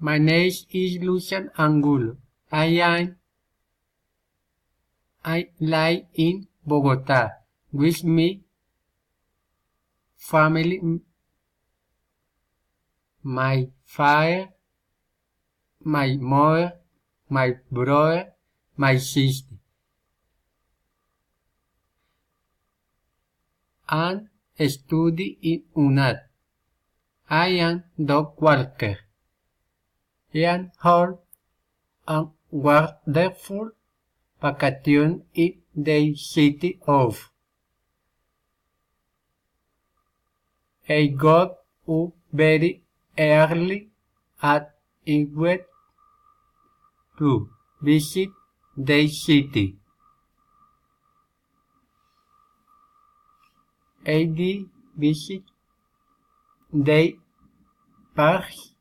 My name is Lucian Angulo. I live in Bogota with my family, my father, my mother, my brother, my sister, and study in UNAD. I am dog walker. I am home and wonderful vacation in the city of. I got up very early at evening to visit the city. I did visit the parks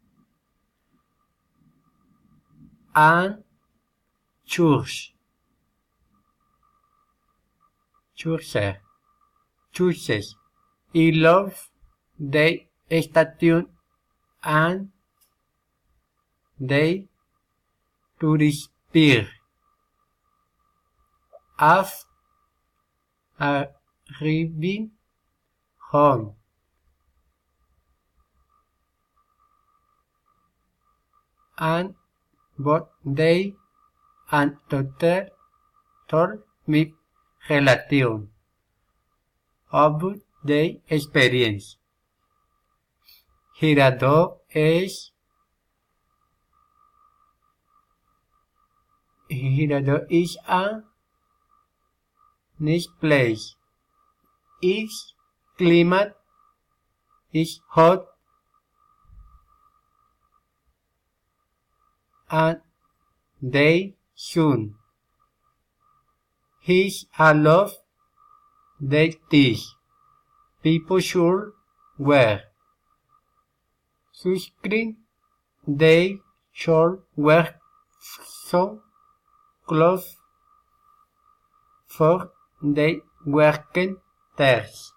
and churches. I love the station and the tourist pier. After arriving home, and both they and daughter told me relation about the experience. Grabando is a nice place. Its climate is hot and the sun is a lot the things people should wear. Sunscreen, they should wear some clothes for the working days.